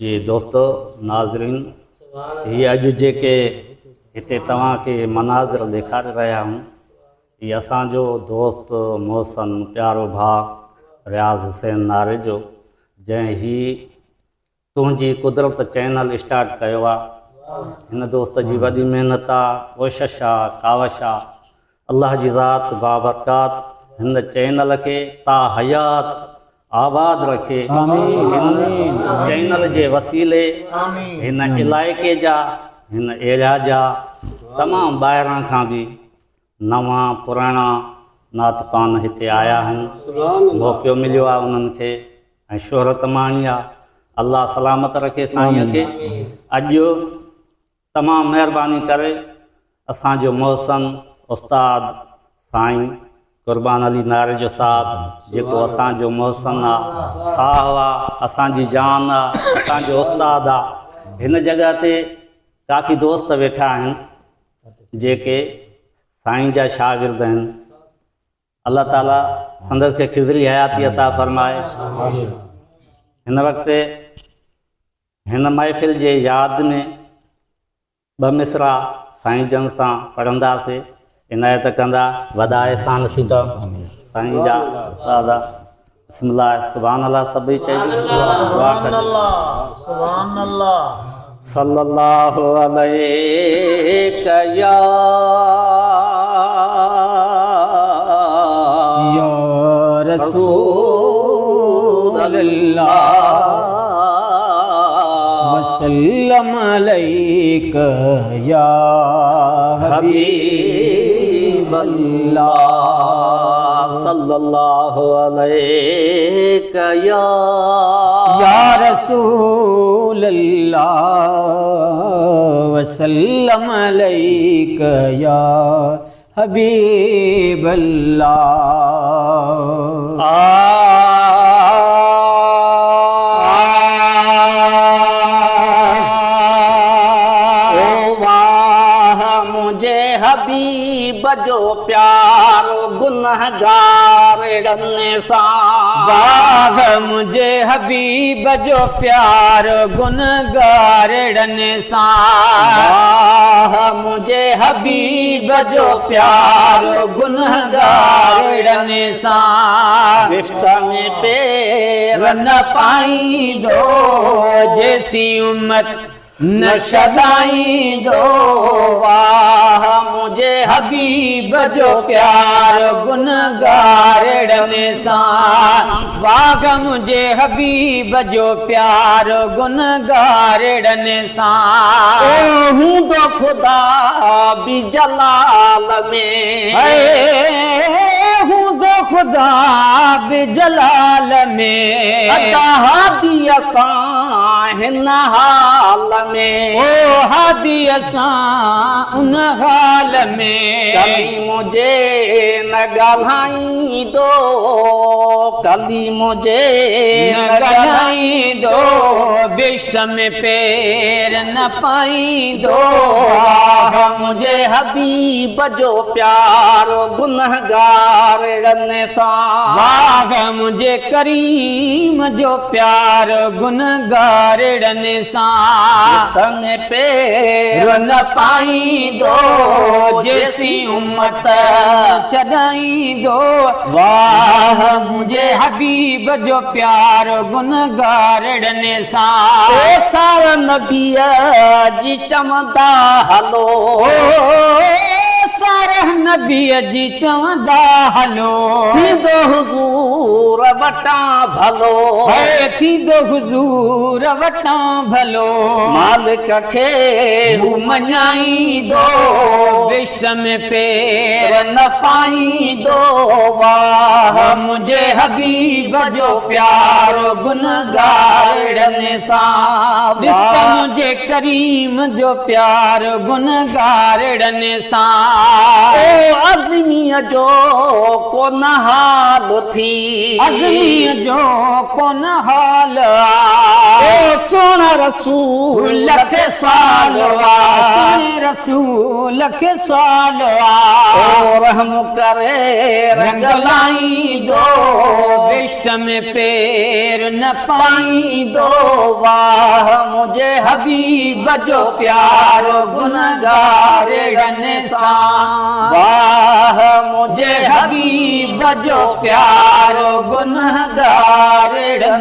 जी दोस्तो नाज़रीन, ये अॼु जेके हिते तव्हांखे मनाज़िर ॾेखारे रहिया आहियूं, ये असांजो दोस्त मोहसन प्यारो भाउ रियाज़ हुसैन नारे जो, जंहिं ही तुंहिंजी कुदरत चैनल स्टार्ट कयो आहे। हिन दोस्त जी वॾी महिनत आहे, कोशिशि आहे, कावश आहे। अल्लाह जी ज़ात बाबरकात हिन चैनल खे ता हयात आबाद रखे। हिन चैनल जे वसीले हिन इलाइक़े जा, हिन एरिया जा तमामु ॿाहिरां खां बि नवां पुराणा नातक़ान हिते आया आहिनि। मौक़ो मिलियो आहे उन्हनि खे ऐं शोहरत माणी आहे। अल्लाह सलामत रखे साईंअ खे। अॼु तमामु महिरबानी करे असांजो मोहसन उस्ताद साईं क़ुर्बान अली नारे जो साहब, जेको असांजो मोहसन आहे, साहु आहे, असांजी जान आहे, असांजो उस्ताद आहे। हिन जॻह ते काफ़ी दोस्त वेठा आहिनि जेके साईं जा शागिर्द आहिनि। अल्लाह ताला संदसि खे खिज़री हयाती अता फरमाए। हिन वक़्तु हिन महफ़िल जे यादि में ॿ मिसरा साईं जन सां पढ़ंदासीं। इनायत कंदा वॾा एहसान थींदा साईं जा उस्ताद। बिस्मिल्लाह सुभान अल्लाह सभई चइजो सुभान अल्लाह। सल्लल्लाहु अलैहि या रसूल अल्लाह वसल्लम अलैका या हबीब अल्लाह। सल्लल्लाहु अलैका या रसूल अल्लाह वसल्लम अलैका या हबीब अल्लाह। हबीब जो प्यार गुनहगार सां, बाग मुझे हबीब जो प्यार गुनहगार सां, मुझे हबीब जो प्यार गुनहगार सां। विश्व में पैर न पाईंदो जैसी उम्मत न छॾाईंदो। वाह मुझे हबीब जो प्यार गुनहगार सां, वाह मुझे हबीब जो प्यार गुनहगार सां। हूंदो ख़ुदा भी जलाल में, हूंदो ख़ुदा भी जलाल में, हादी असां हिन हाल में, ओ हादी असां उन हाल में। कली मुझे न ॻाल्हाईंदो, कली मुझे न ॻाल्हाईंदो, बिश्त में पैर न पाईंदो। मुझे हबीब जो प्यार गुनहगार सां, वाह मुझे करीम जो प्यार गुनहगार सां। में पैर न पाईंदो जैसी उम्मत छॾाईंदो। वाह मुझे हबीब जो प्यार गुनहगार सां। सारा नबीअ जी चवंदा हलो, सारा नबीअ जी चवंदा हलो, थींदो हुज़ूर वटां भलो, थींदो हुज़ूर वटां भलो। मालिक खे हू मञाईंदो, विश्व में पैर न पाईंदो। वाह मुझे हबीब जो प्यार गुनहगार सां, विश्व मुझे करीम जो प्यार गुनहगार सां। ओ अज़मीअ जो कोन हाल थी, अज़मीअ जो कोन हाल आ। ओ सोन रसूल खे साल रसूल खे साल आ। ओ रहम करे रंगलाईंदो, बिश्त में पैर न पाईंदो। वाह हबीब जो प्यारो गुनगारड़नि सां वाह मुझे हबीब जो प्यारो गुनगारड़नि